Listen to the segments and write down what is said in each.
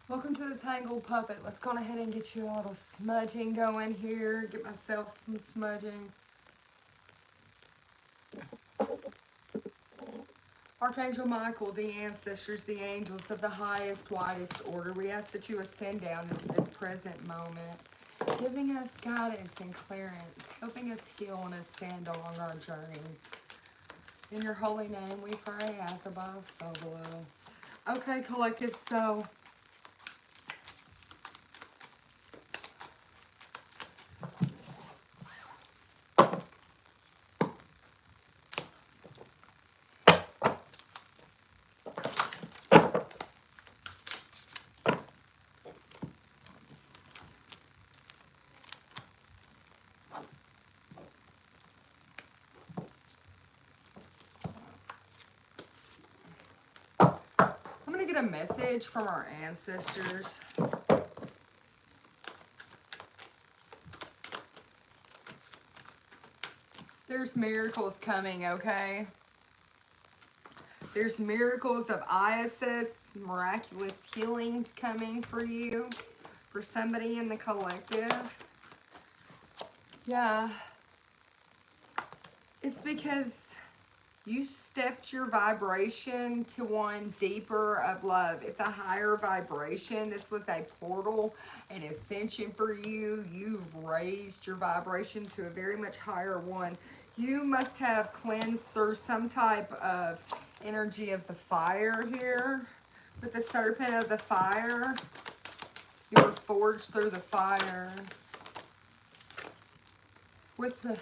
Welcome to the Tangled Puppet. Let's go ahead and get you a little smudging going here. Get myself some smudging. Archangel Michael, the ancestors, the angels of the highest, widest order, we ask that you ascend down into this present moment, giving us guidance and clearance, helping us heal and ascend along our journeys. In your holy name we pray, as above, so below. Okay, collective, so I'm going to get a message from our ancestors. There's miracles coming, okay? There's miracles of Isis, miraculous healings coming for you, for somebody in the collective. Yeah. It's because you stepped your vibration to one deeper of love. It's a higher vibration. This was a portal, an ascension for you. You've raised your vibration to a very much higher one. You must have cleansed through some type of energy of the fire here. With the serpent of the fire, you were forged through the fire. With the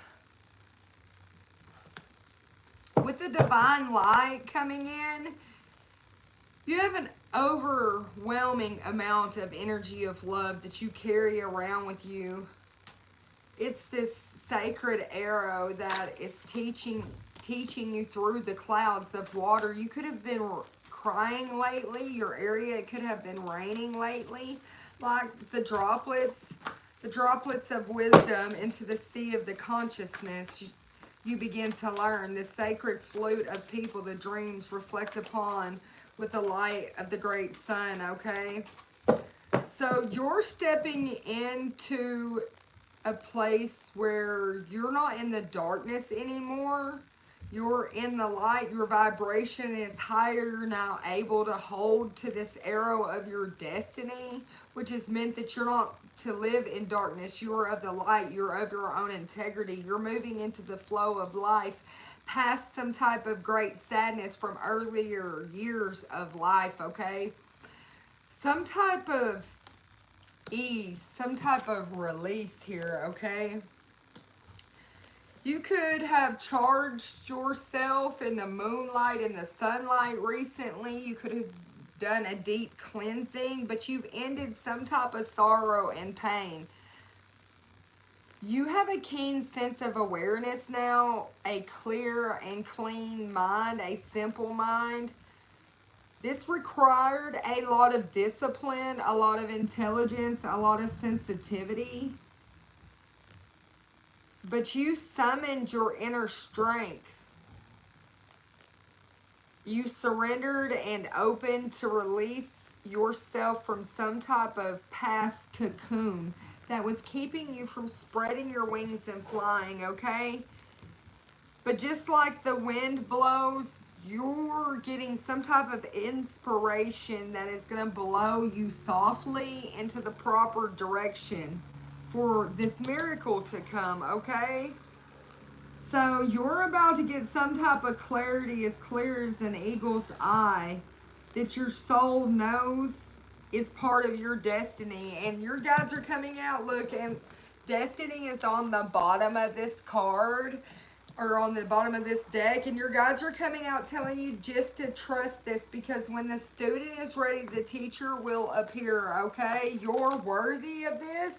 divine light coming in, you have an overwhelming amount of energy of love that you carry around with you. It's this sacred arrow that is teaching you through the clouds of water. You could have been crying lately. Your area could have been raining lately, like the droplets of wisdom into the sea of the consciousness. You begin to learn the sacred flute of people, the dreams reflect upon with the light of the great sun, okay? So you're stepping into a place where you're not in the darkness anymore. You're in the light. Your vibration is higher. You're now able to hold to this arrow of your destiny, which has meant that you're not to live in darkness. You are of the light. You're of your own integrity. You're moving into the flow of life, past some type of great sadness from earlier years of life, okay? Some type of ease, some type of release here, okay? You could have charged yourself in the moonlight and the sunlight recently. You could have done a deep cleansing, but you've ended some type of sorrow and pain. You have a keen sense of awareness now, a clear and clean mind, a simple mind. This required a lot of discipline, a lot of intelligence, a lot of sensitivity. But you summoned your inner strength. You surrendered and opened to release yourself from some type of past cocoon that was keeping you from spreading your wings and flying, okay? But just like the wind blows, you're getting some type of inspiration that is going to blow you softly into the proper direction for this miracle to come, okay? So you're about to get some type of clarity as clear as an eagle's eye that your soul knows is part of your destiny. And your guides are coming out. Look, and destiny is on the bottom of this card or on the bottom of this deck. And your guides are coming out telling you just to trust this, because when the student is ready, the teacher will appear, okay? You're worthy of this.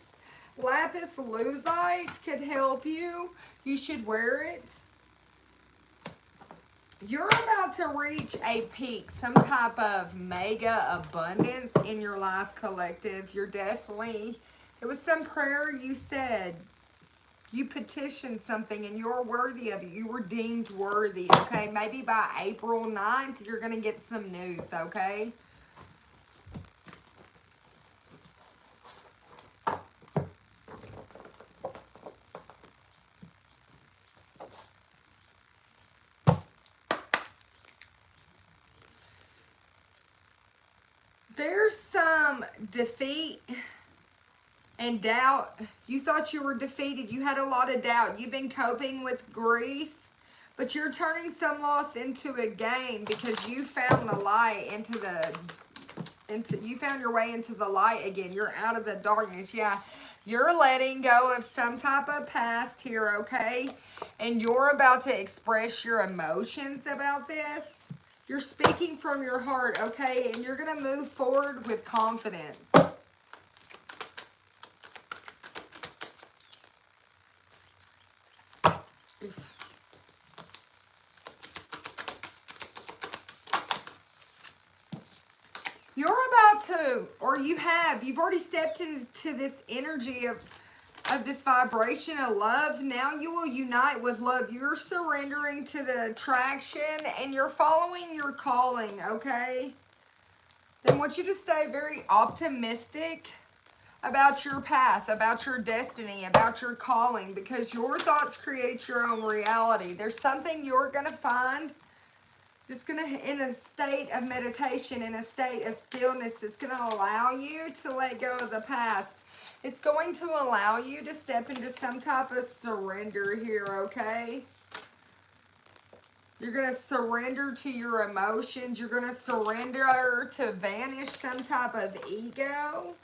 Lapis Lazuli could help you. You should wear it. You're about to reach a peak, some type of mega abundance in your life, collective. You're definitely, it was some prayer you said. You petitioned something and you're worthy of it. You were deemed worthy, okay? Maybe by April 9th, you're going to get some news, okay? There's some defeat and doubt. You thought you were defeated. You had a lot of doubt. You've been coping with grief, but you're turning some loss into a gain because you found the light you found your way into the light again. You're out of the darkness. Yeah, you're letting go of some type of past here, okay? And you're about to express your emotions about this. You're speaking from your heart, okay? And you're going to move forward with confidence. You're about to, or you've already stepped into this energy of this vibration of love. Now you will unite with love. You're surrendering to the attraction and you're following your calling, okay? I want you to stay very optimistic about your path, about your destiny, about your calling, because your thoughts create your own reality. There's something you're going to find that's going to, in a state of meditation, in a state of stillness, it's going to allow you to let go of the past. It's going to allow you to step into some type of surrender here, okay? You're going to surrender to your emotions. You're going to surrender to vanish some type of ego.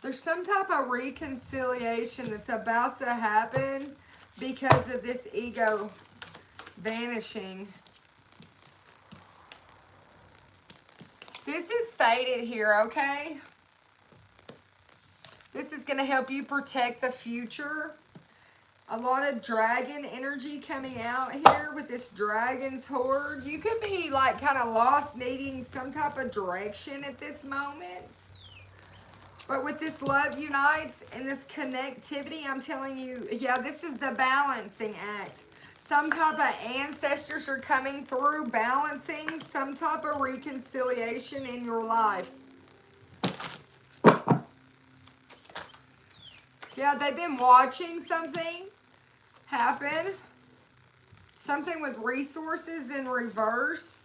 There's some type of reconciliation that's about to happen because of this ego vanishing. This is faded here, okay? This is going to help you protect the future. A lot of dragon energy coming out here with this dragon's horde. You could be like kind of lost, needing some type of direction at this moment. But with this love unites and this connectivity, I'm telling you, yeah, this is the balancing act. Some type of ancestors are coming through, balancing some type of reconciliation in your life. Yeah, they've been watching something happen. Something with resources in reverse.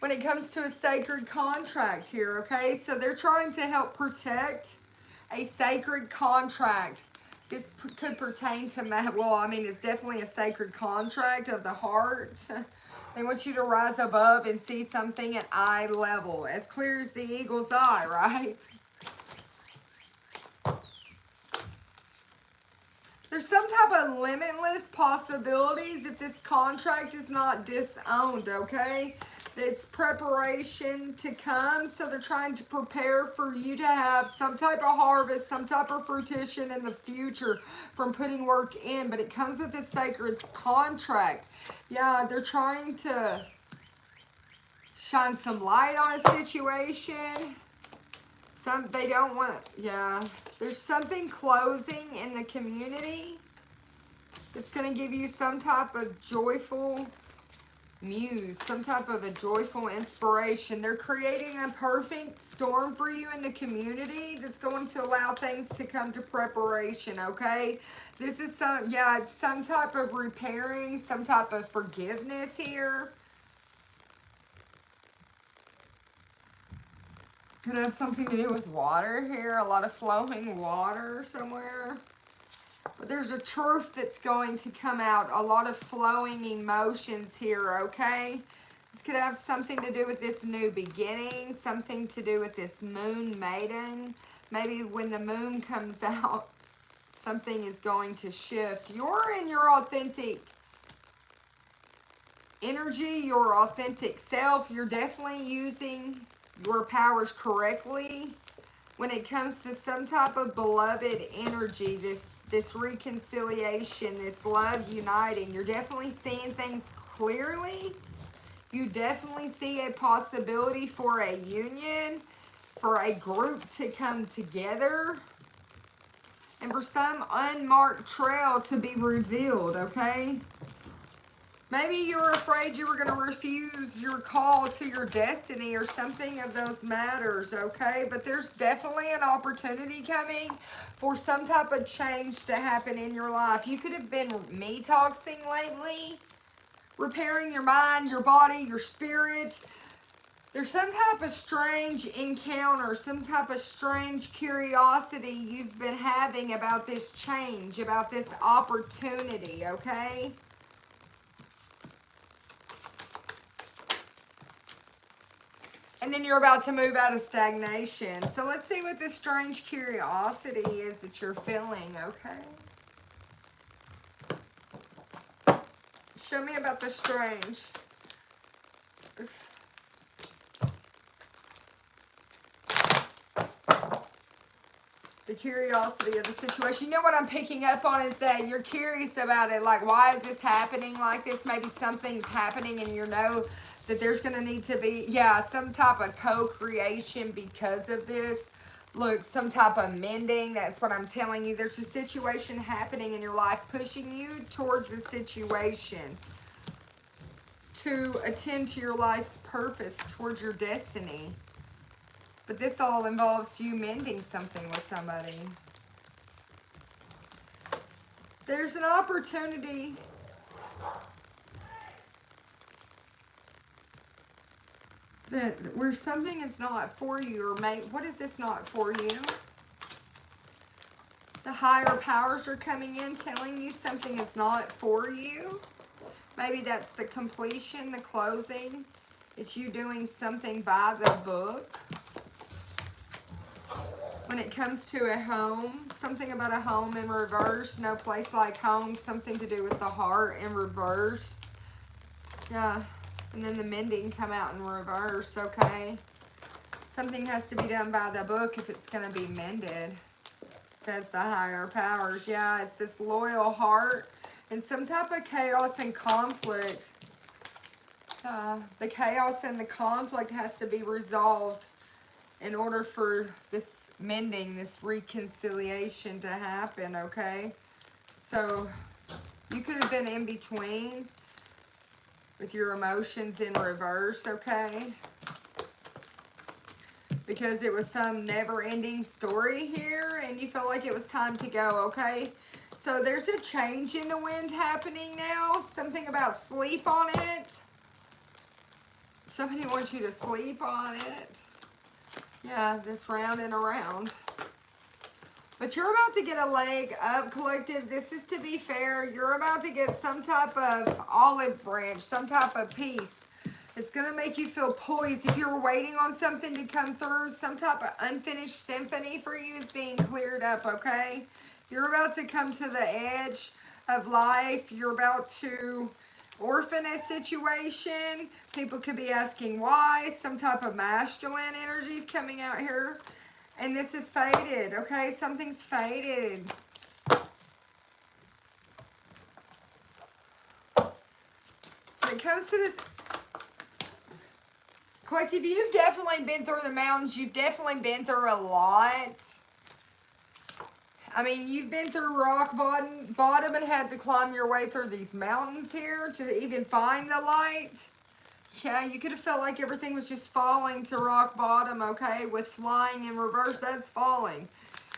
When it comes to a sacred contract here, okay? So they're trying to help protect a sacred contract. This could pertain to, well, I mean, it's definitely a sacred contract of the heart. They want you to rise above and see something at eye level, as clear as the eagle's eye, right? There's some type of limitless possibilities if this contract is not disowned, okay? It's preparation to come, so they're trying to prepare for you to have some type of harvest, some type of fruition in the future from putting work in, but it comes with this sacred contract. Yeah, they're trying to shine some light on a situation. They don't want, yeah, there's something closing in the community. It's going to give you some type of joyful muse, some type of a joyful inspiration. They're creating a perfect storm for you in the community that's going to allow things to come to preparation, okay? This is some, yeah, it's some type of repairing, some type of forgiveness here. Could have something to do with water here, a lot of flowing water somewhere. But there's a truth that's going to come out, a lot of flowing emotions here, okay? This could have something to do with this new beginning, something to do with this moon maiden. Maybe when the moon comes out, something is going to shift. You're in your authentic energy, your authentic self. You're definitely using your powers correctly when it comes to some type of beloved energy, this reconciliation, this love uniting. You're definitely seeing things clearly. You definitely see a possibility for a union, for a group to come together, and for some unmarked trail to be revealed, okay? Maybe you were afraid you were going to refuse your call to your destiny or something of those matters, okay? But there's definitely an opportunity coming for some type of change to happen in your life. You could have been detoxing lately, repairing your mind, your body, your spirit. There's some type of strange encounter, some type of strange curiosity you've been having about this change, about this opportunity, okay? And then you're about to move out of stagnation. So let's see what this strange curiosity is that you're feeling, okay? Show me about the strange. The curiosity of the situation. You know what I'm picking up on is that you're curious about it. Like, why is this happening like this? Maybe something's happening and you know that there's going to need to be, yeah, some type of co-creation because of this. Look, some type of mending. That's what I'm telling you. There's a situation happening in your life pushing you towards a situation to attend to your life's purpose, towards your destiny. But this all involves you mending something with somebody. There's an opportunity that where something is not for you, or what is this not for you? The higher powers are coming in telling you something is not for you. Maybe that's the completion, the closing. It's you doing something by the book. When it comes to a home, something about a home in reverse, no place like home, something to do with the heart in reverse. Yeah. And then the mending come out in reverse, okay? Something has to be done by the book if it's going to be mended, says the higher powers. Yeah, it's this loyal heart and some type of chaos and conflict. The chaos and the conflict has to be resolved in order for this mending, this reconciliation to happen, okay? So you could have been in between with your emotions in reverse, okay? Because it was some never-ending story here and you felt like it was time to go, okay? So there's a change in the wind happening now. Something about sleep on it. Somebody wants you to sleep on it. Yeah, this round and around. But you're about to get a leg up, collective. This is to be fair. You're about to get some type of olive branch, some type of peace. It's going to make you feel poised. If you're waiting on something to come through, some type of unfinished symphony for you is being cleared up, okay? You're about to come to the edge of life. You're about to orphan a situation. People could be asking why. Some type of masculine energy is coming out here. And this is faded, okay? Something's faded. When it comes to this collective, you've definitely been through the mountains. You've definitely been through a lot. I mean, you've been through rock bottom and had to climb your way through these mountains here to even find the light. Yeah, you could have felt like everything was just falling to rock bottom, okay? With flying in reverse, that's falling.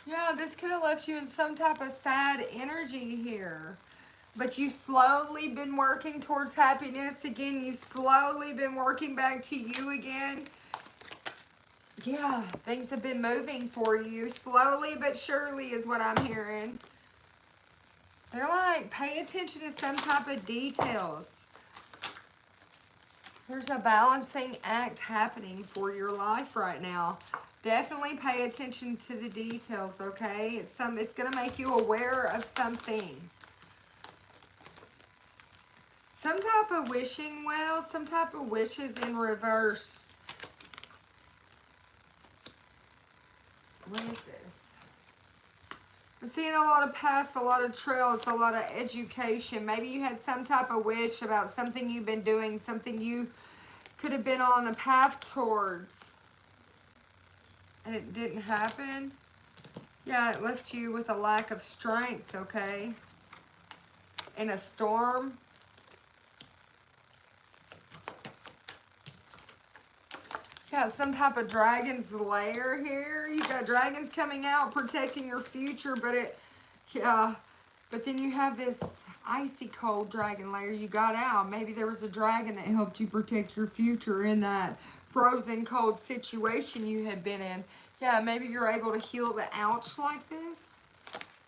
Yeah, this could have left you in some type of sad energy here. But you've slowly been working towards happiness again. You've slowly been working back to you again. Yeah, things have been moving for you. Slowly but surely is what I'm hearing. They're like, pay attention to some type of details. There's a balancing act happening for your life right now. Definitely pay attention to the details, okay? It's going to make you aware of something. Some type of wishing well, some type of wishes in reverse. What is this? I'm seeing a lot of paths, a lot of trails, a lot of education. Maybe you had some type of wish about something you've been doing, something you could have been on a path towards. And it didn't happen. Yeah, it left you with a lack of strength, okay? In a storm. Yeah, some type of dragon's lair here. You got dragons coming out, protecting your future, but but then you have this icy cold dragon lair you got out. Maybe there was a dragon that helped you protect your future in that frozen cold situation you had been in. Yeah, maybe you're able to heal the ouch like this.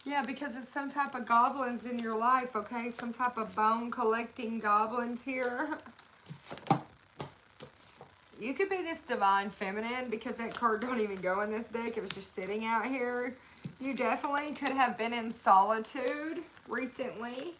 Yeah, because of some type of goblins in your life, okay? Some type of bone collecting goblins here. You could be this divine feminine because that card don't even go in this deck. It was just sitting out here. You definitely could have been in solitude recently,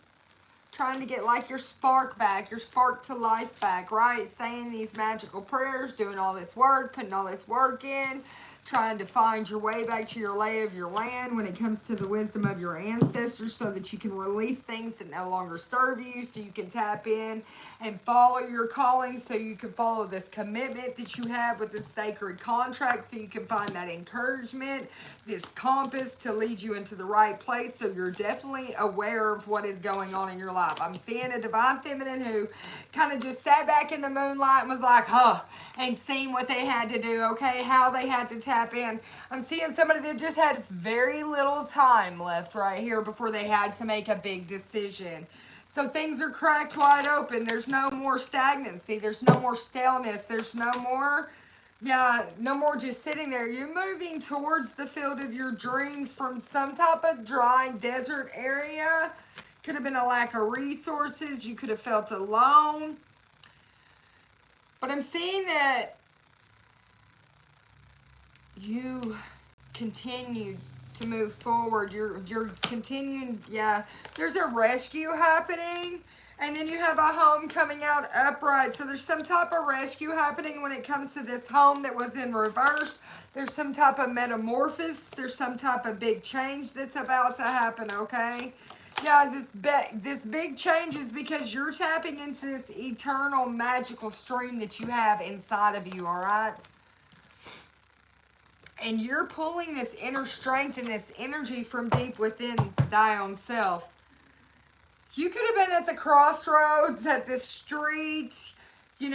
trying to get like your spark back, your spark to life back, right? Saying these magical prayers, doing all this work, putting all this work in, trying to find your way back to your lay of your land when it comes to the wisdom of your ancestors so that you can release things that no longer serve you, so you can tap in and follow your calling, so you can follow this commitment that you have with this sacred contract, so you can find that encouragement, this compass to lead you into the right place, so you're definitely aware of what is going on in your life. I'm seeing a divine feminine who kind of just sat back in the moonlight and was like, huh, and seen what they had to do, okay, how they had to tap in. I'm seeing somebody that just had very little time left right here before they had to make a big decision. So things are cracked wide open. There's no more stagnancy. There's no more staleness. There's no more, no more just sitting there. You're moving towards the field of your dreams from some type of dry desert area. Could have been a lack of resources. You could have felt alone. But I'm seeing that you continue to move forward. You're continuing, there's a rescue happening, and then you have a home coming out upright. So there's some type of rescue happening when it comes to this home that was in reverse. There's some type of metamorphosis. There's some type of big change that's about to happen, okay? Yeah, this big change is because you're tapping into this eternal magical stream that you have inside of you, all right? And you're pulling this inner strength and this energy from deep within thy own self. You could have been at the crossroads, at this street, you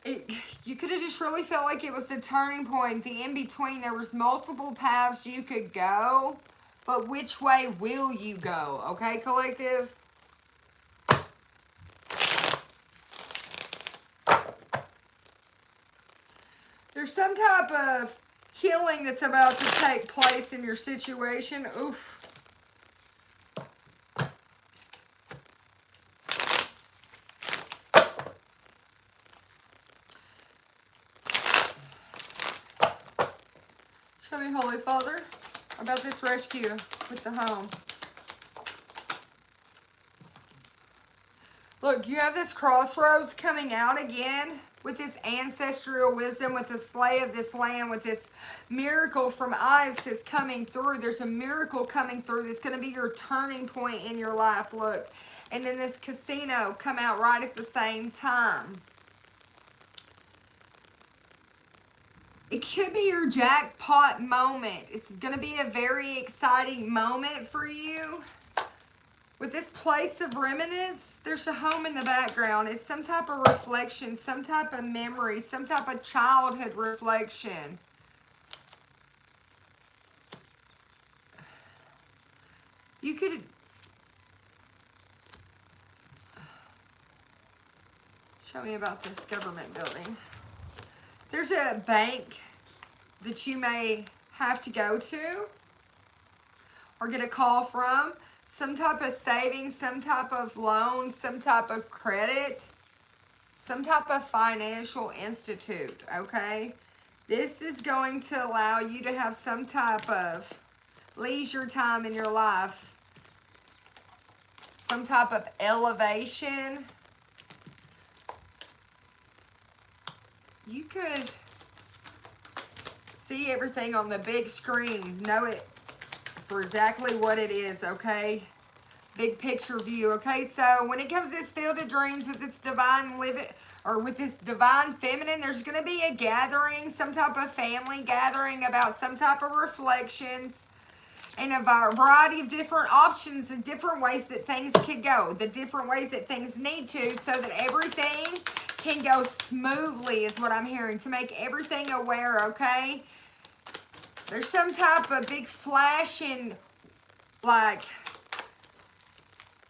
could have just really felt like it was the turning point, the in-between. There was multiple paths you could go, but which way will you go, okay, collective? There's some type of healing that's about to take place in your situation. Oof. Show me, Holy Father, about this rescue with the home. Look, you have this crossroads coming out again with this ancestral wisdom, with the slay of this land, with this miracle from Isis coming through. There's a miracle coming through that's going to be your turning point in your life, look. And then this casino come out right at the same time. It could be your jackpot moment. It's going to be a very exciting moment for you. With this place of remnants, there's a home in the background. It's some type of reflection, some type of memory, some type of childhood reflection. You could... Show me about this government building. There's a bank that you may have to go to or get a call from. Some type of savings, some type of loan, some type of credit, some type of financial institute, okay? This is going to allow you to have some type of leisure time in your life, some type of elevation. You could see everything on the big screen, know it for exactly what it is, okay? Big picture view, okay? So when it comes to this field of dreams with this divine living, or with this divine feminine, there's going to be a gathering, some type of family gathering about some type of reflections and a variety of different options and different ways that things could go, the different ways that things need to, so that everything can go smoothly is what I'm hearing. To make everything aware, okay? There's some type of big flashing, like,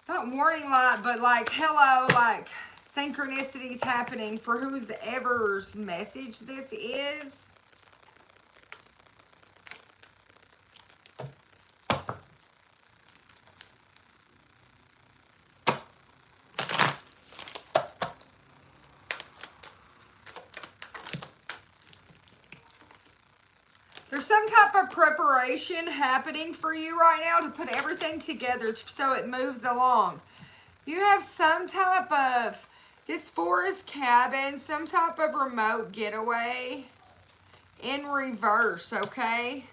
not warning light, but like, hello, like, synchronicities happening for whoever's message this is. There's some type of preparation happening for you right now to put everything together so it moves along. You have some type of, this forest cabin, some type of remote getaway in reverse, okay?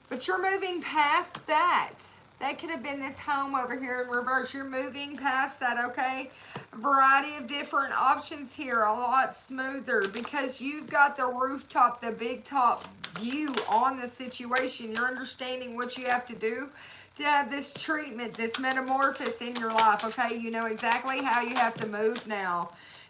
But you're moving past that. That could have been this home over here in reverse. You're moving past that, okay? A variety of different options here, a lot smoother because you've got the rooftop, the big top view on the situation. You're understanding what you have to do to have this treatment, this metamorphosis in your life, okay? You know exactly how you have to move now.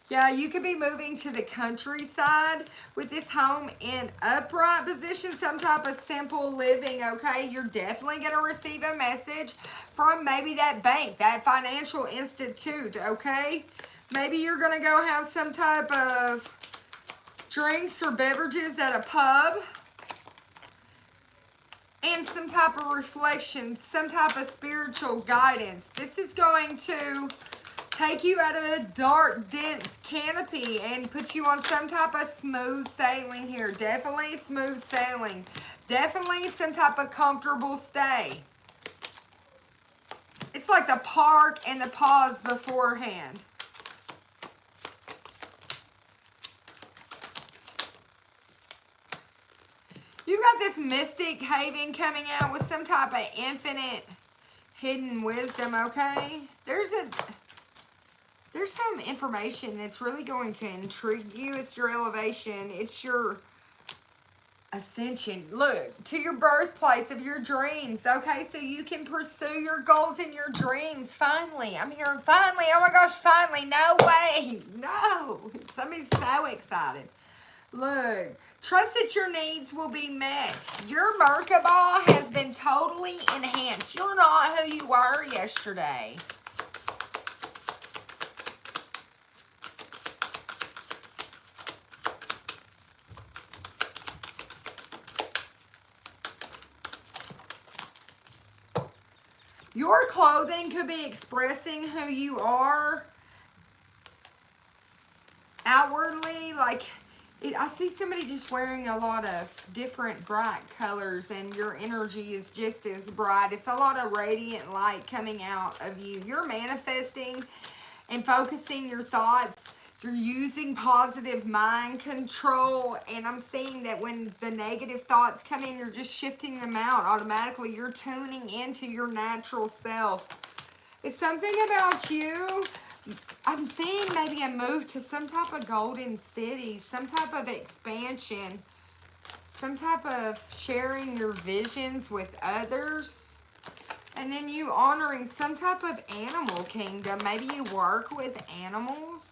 Yeah, you could be moving to the countryside with this home in upright position, some type of simple living, okay? You're definitely going to receive a message from maybe that bank, that financial institute, okay? Maybe you're going to go have some type of drinks or beverages at a pub. And some type of reflection, some type of spiritual guidance. This is going to take you out of a dark, dense canopy and put you on some type of smooth sailing here. Definitely smooth sailing. Definitely some type of comfortable stay. It's like the park and the pause beforehand. You got this mystic haven coming out with some type of infinite hidden wisdom, okay? There's some information that's really going to intrigue you. It's your elevation. It's your ascension. Look, to your birthplace of your dreams, okay? So you can pursue your goals and your dreams. Finally. I'm hearing finally. Oh my gosh, finally. No way. No. Somebody's so excited. Look, trust that your needs will be met. Your Merkaba has been totally enhanced. You're not who you were yesterday. Your clothing could be expressing who you are outwardly. Like, I see somebody just wearing a lot of different bright colors and your energy is just as bright. It's a lot of radiant light coming out of you. You're manifesting and focusing your thoughts. You're using positive mind control, and I'm seeing that when the negative thoughts come in, you're just shifting them out automatically. You're tuning into your natural self. It's something about you. I'm seeing maybe a move to some type of golden city, some type of expansion, some type of sharing your visions with others. And then you honoring some type of animal kingdom. Maybe you work with animals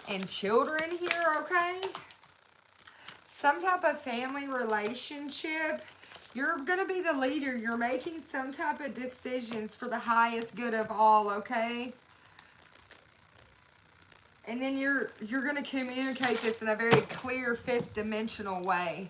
and children here, okay? Some type of family relationship. You're going to be the leader. You're making some type of decisions for the highest good of all, okay? And then you're going to communicate this in a very clear fifth dimensional way.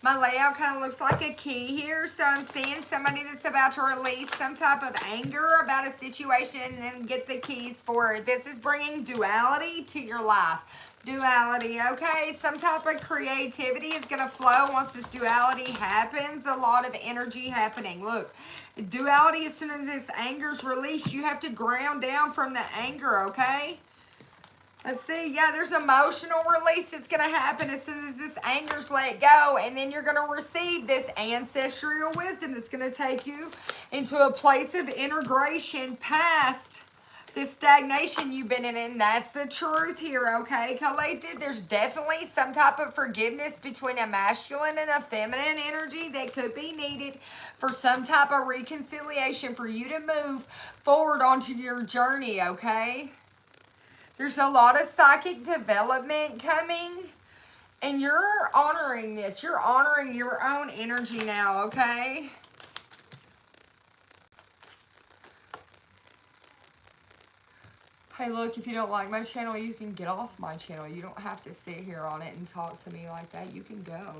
My layout kind of looks like a key here. So I'm seeing somebody that's about to release some type of anger about a situation and then get the keys for it. This is bringing duality to your life. Duality, okay? Some type of creativity is going to flow once this duality happens. A lot of energy happening. Look, duality, as soon as this anger's released, you have to ground down from the anger, okay? Let's see. Yeah, there's emotional release that's going to happen as soon as this anger's let go. And then you're going to receive this ancestral wisdom that's going to take you into a place of integration past this stagnation you've been in, and that's the truth here, okay, collective? There's definitely some type of forgiveness between a masculine and a feminine energy that could be needed for some type of reconciliation for you to move forward onto your journey, okay? There's a lot of psychic development coming, and you're honoring this. You're honoring your own energy now, okay? Hey, look, if you don't like my channel, you can get off my channel. You don't have to sit here on it and talk to me like that. You can go.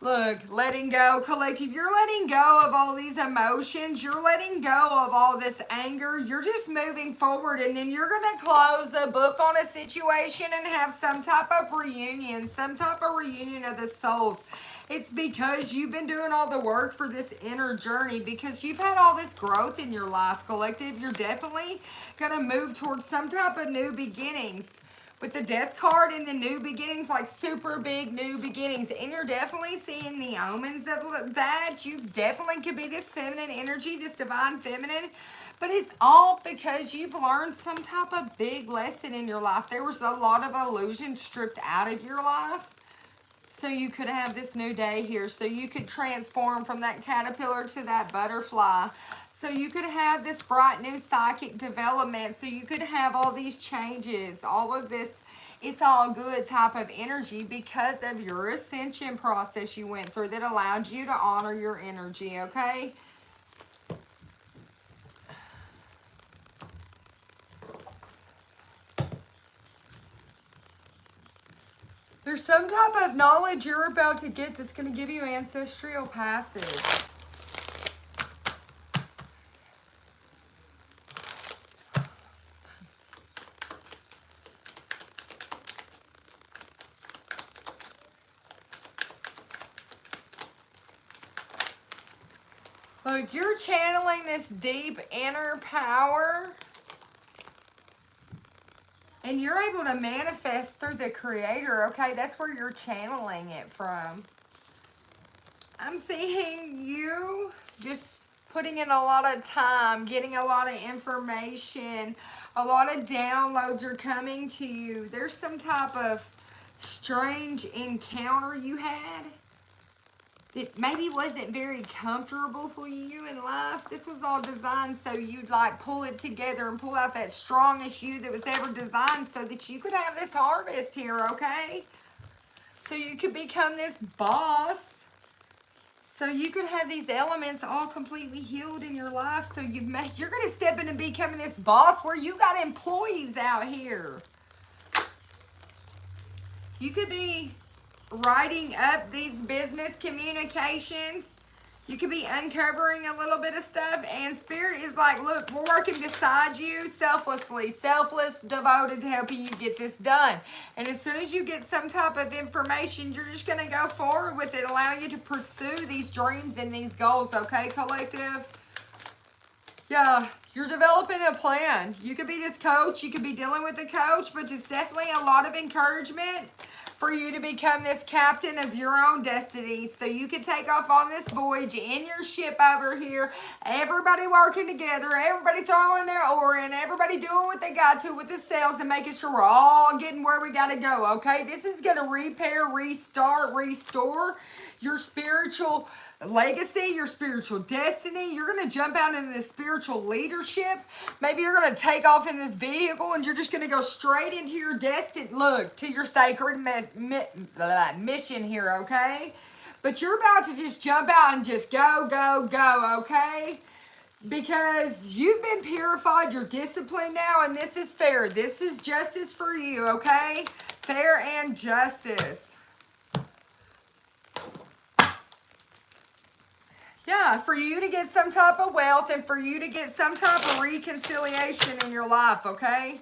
Look, letting go, collective. You're letting go of all these emotions. You're letting go of all this anger. You're just moving forward, and then you're going to close the book on a situation and have some type of reunion of the souls. It's because you've been doing all the work for this inner journey, because you've had all this growth in your life, collective. You're definitely going to move towards some type of new beginnings. With the death card and the new beginnings, like super big new beginnings. And you're definitely seeing the omens of that. You definitely could be this feminine energy, this divine feminine. But it's all because you've learned some type of big lesson in your life. There was a lot of illusion stripped out of your life. So you could have this new day here. So you could transform from that caterpillar to that butterfly. So you could have this bright new psychic development. So you could have all these changes. All of this, it's all good type of energy because of your ascension process you went through that allowed you to honor your energy, okay? There's some type of knowledge you're about to get that's going to give you ancestral passage. Look, you're channeling this deep inner power. And you're able to manifest through the Creator, okay? That's where you're channeling it from. I'm seeing you just putting in a lot of time, getting a lot of information. A lot of downloads are coming to you. There's some type of strange encounter you had that maybe wasn't very comfortable for you in life. This was all designed so you'd like pull it together and pull out that strongest you that was ever designed so that you could have this harvest here, okay? So you could become this boss. So you could have these elements all completely healed in your life. So you're going to step in and becoming this boss where you got employees out here. You could be writing up these business communications. You could be uncovering a little bit of stuff, and Spirit is like, look, we're working beside you selflessly, selfless, devoted to helping you get this done. And as soon as you get some type of information, you're just going to go forward with it, allowing you to pursue these dreams and these goals, okay, collective? Yeah, you're developing a plan. You could be this coach, you could be dealing with a coach, but it's definitely a lot of encouragement for you to become this captain of your own destiny, so you can take off on this voyage in your ship over here. Everybody working together, everybody throwing their oar in, everybody doing what they got to with the sails and making sure we're all getting where we got to go, okay? This is going to repair, restart, restore your spiritual legacy, your spiritual destiny. You're going to jump out into this spiritual leadership. Maybe you're going to take off in this vehicle and you're just going to go straight into your destiny. Look, to your sacred mission here, okay? But you're about to just jump out and just go, go, go, okay? Because you've been purified, you're disciplined now, and this is fair. This is justice for you, okay? Fair and justice. Yeah, for you to get some type of wealth and for you to get some type of reconciliation in your life, okay?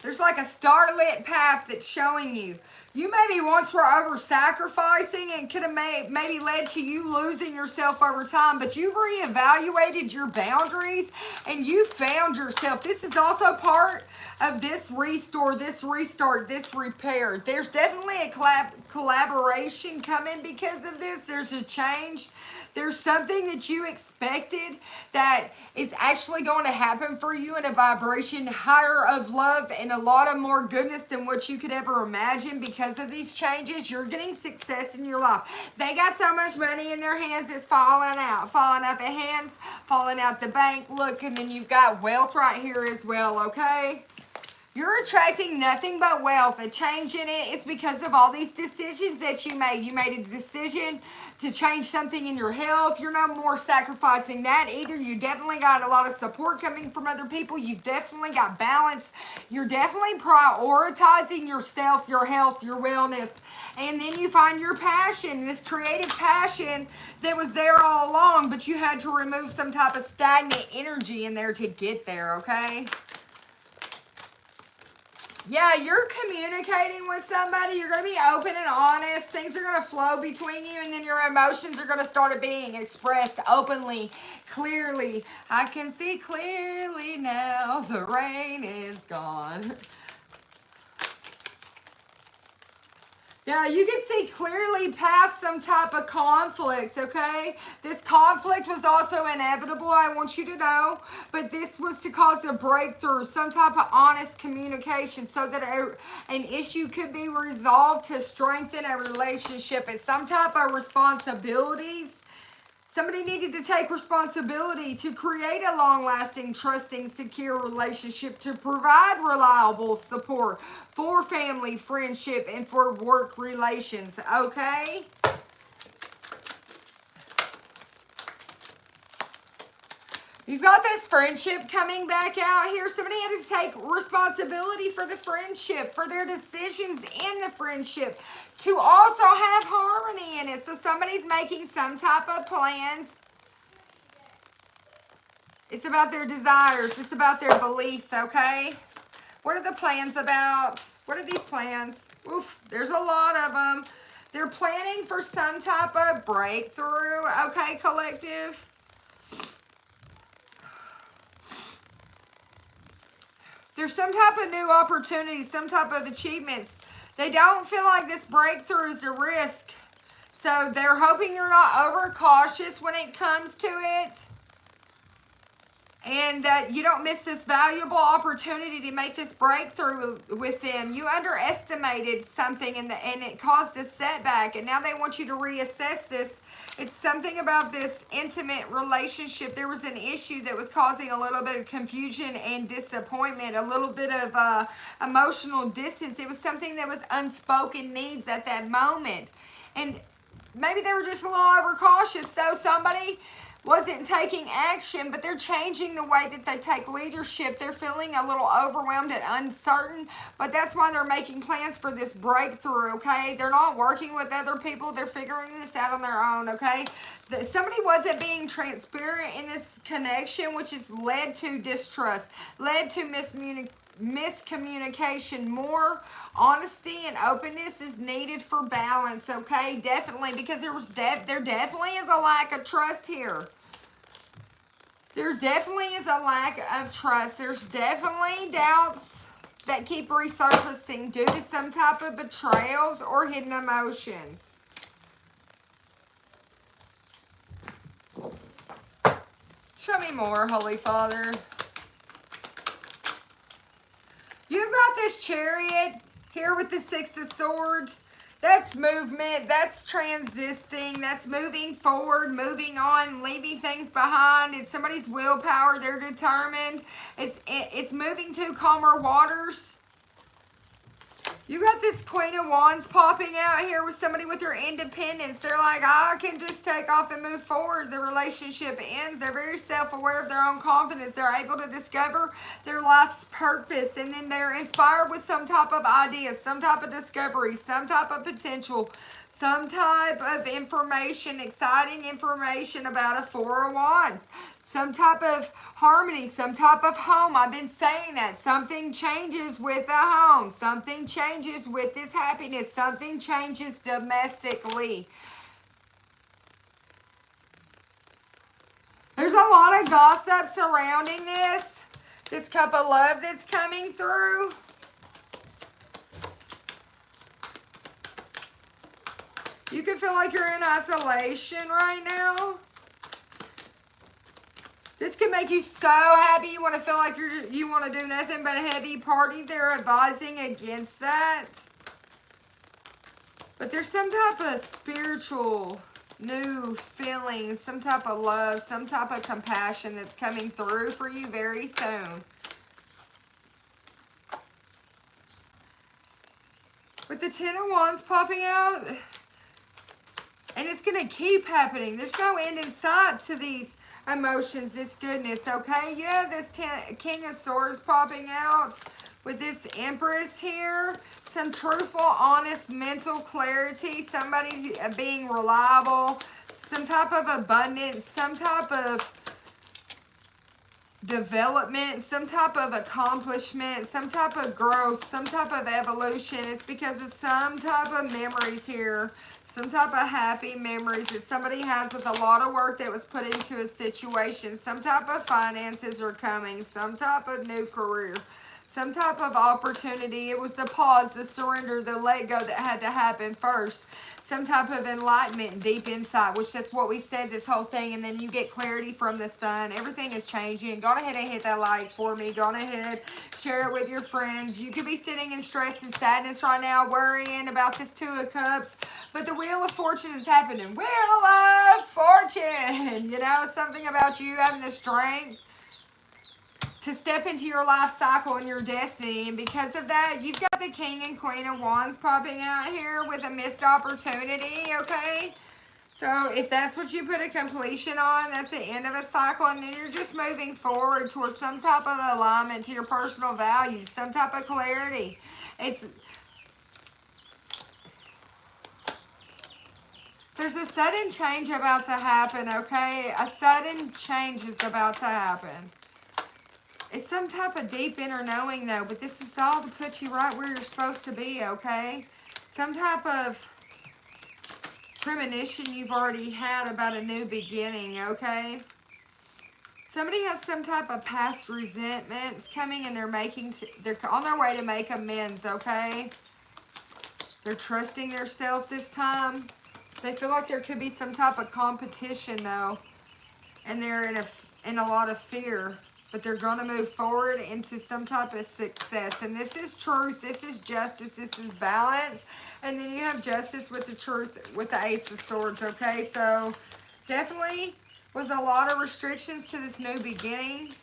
There's like a starlit path that's showing you. You maybe once were over-sacrificing and could have maybe led to you losing yourself over time, but you've reevaluated your boundaries and you found yourself. This is also part of this restore, this restart, this repair. There's definitely a collaboration coming because of this. There's a change. There's something that you expected that is actually going to happen for you in a vibration higher of love and a lot of more goodness than what you could ever imagine. Because of these changes, you're getting success in your life. They got so much money in their hands, it's falling out the hands, falling out the bank. Look, and then you've got wealth right here as well, okay? You're attracting nothing but wealth. A change in it is because of all these decisions that you made. You made a decision to change something in your health. You're no more sacrificing that either. You definitely got a lot of support coming from other people. You've definitely got balance. You're definitely prioritizing yourself, your health, your wellness. And then you find your passion, this creative passion that was there all along, but you had to remove some type of stagnant energy in there to get there, okay? Yeah, you're communicating with somebody. You're going to be open and honest. Things are going to flow between you, and then your emotions are going to start being expressed openly, clearly. I can see clearly now. The rain is gone. Yeah, you can see clearly past some type of conflict, okay? This conflict was also inevitable, I want you to know. But this was to cause a breakthrough, some type of honest communication so that an issue could be resolved to strengthen a relationship. It's some type of responsibilities. Somebody needed to take responsibility to create a long-lasting, trusting, secure relationship, to provide reliable support for family, friendship, and for work relations, okay? You've got this friendship coming back out here. Somebody had to take responsibility for the friendship, for their decisions in the friendship, to also have harmony in it. So somebody's making some type of plans. It's about their desires. It's about their beliefs, okay? What are the plans about? What are these plans? Oof, there's a lot of them. They're planning for some type of breakthrough, okay, collective? There's some type of new opportunity, some type of achievements. They don't feel like this breakthrough is a risk. So they're hoping you're not overcautious when it comes to it. And that you don't miss this valuable opportunity to make this breakthrough with them. You underestimated something and it caused a setback. And now they want you to reassess this. It's something about this intimate relationship. There was an issue that was causing a little bit of confusion and disappointment, a little bit of emotional distance. It was something that was unspoken needs at that moment. And maybe they were just a little overcautious. So somebody wasn't taking action, but they're changing the way that they take leadership. They're feeling a little overwhelmed and uncertain, but that's why they're making plans for this breakthrough, okay? They're not working with other people. They're figuring this out on their own, okay? Somebody wasn't being transparent in this connection, which has led to distrust, led to miscommunication. More honesty and openness is needed for balance, okay? Definitely, because there definitely is a lack of trust here. There definitely is a lack of trust. There's definitely doubts that keep resurfacing due to some type of betrayals or hidden emotions. Show me more, Holy Father. You've got this Chariot here with the Six of Swords. That's movement, that's transisting, that's moving forward, moving on, leaving things behind. It's somebody's willpower, they're determined. It's moving to calmer waters. You got this Queen of Wands popping out here with somebody with their independence. They're like, I can just take off and move forward. The relationship ends. They're very self-aware of their own confidence. They're able to discover their life's purpose. And then they're inspired with some type of idea, some type of discovery, some type of potential, some type of information, exciting information about a Four of Wands. some type of harmony, some type of home. I've been saying that. Something changes with the home. Something changes with this happiness. Something changes domestically. There's a lot of gossip surrounding this cup of love that's coming through. You can feel like you're in isolation right now. This can make you so happy. You want to feel like you want to do nothing but a heavy party. They're advising against that. But there's some type of spiritual new feelings, some type of love, some type of compassion that's coming through for you very soon. With the Ten of Wands popping out, and it's going to keep happening. There's no end in sight to these emotions, this goodness, okay? You have this King of Swords popping out with this Empress here. Some truthful, honest, mental clarity. Somebody being reliable. Some type of abundance. Some type of development. Some type of accomplishment. Some type of growth. Some type of evolution. It's because of some type of memories here. Some type of happy memories that somebody has with a lot of work that was put into a situation. Some type of finances are coming. Some type of new career. Some type of opportunity. It was the pause, the surrender, the let go that had to happen first. Some type of enlightenment, deep insight, which that's what we said this whole thing. And then you get clarity from the sun. Everything is changing. Go ahead and hit that like for me. Go ahead, share it with your friends. You could be sitting in stress and sadness right now, worrying about this Two of Cups. But the Wheel of Fortune is happening. Wheel of Fortune. You know, something about you having the strength to step into your life cycle and your destiny. And because of that, you've got the King and Queen of Wands popping out here with a missed opportunity, okay? So if that's what you put a completion on, that's the end of a cycle. And then you're just moving forward towards some type of alignment to your personal values, some type of clarity. There's a sudden change about to happen, okay? A sudden change is about to happen. It's some type of deep inner knowing, though, but this is all to put you right where you're supposed to be, okay? Some type of premonition you've already had about a new beginning, okay? Somebody has some type of past resentments coming, and they're on their way to make amends, okay? They're trusting themselves this time. They feel like there could be some type of competition, though, and they're in a lot of fear. But they're going to move forward into some type of success. And this is truth. This is justice. This is balance. And then you have justice with the truth with the Ace of Swords, okay? So definitely was a lot of restrictions to this new beginning.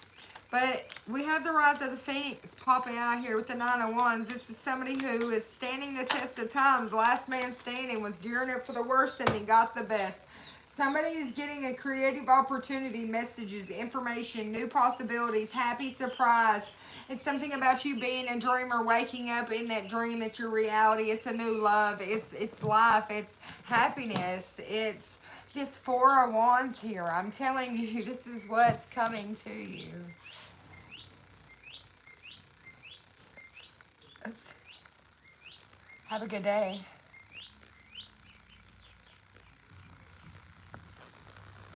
But we have the Rise of the Phoenix popping out here with the Nine of Wands. This is somebody who is standing the test of times. Last man standing, was gearing up for the worst and he got the best. Somebody is getting a creative opportunity, messages, information, new possibilities, happy surprise. It's something about you being a dreamer, waking up in that dream. It's your reality. It's a new love. It's life. It's happiness. It's this Four of Wands here. I'm telling you, this is what's coming to you. Oops. Have a good day.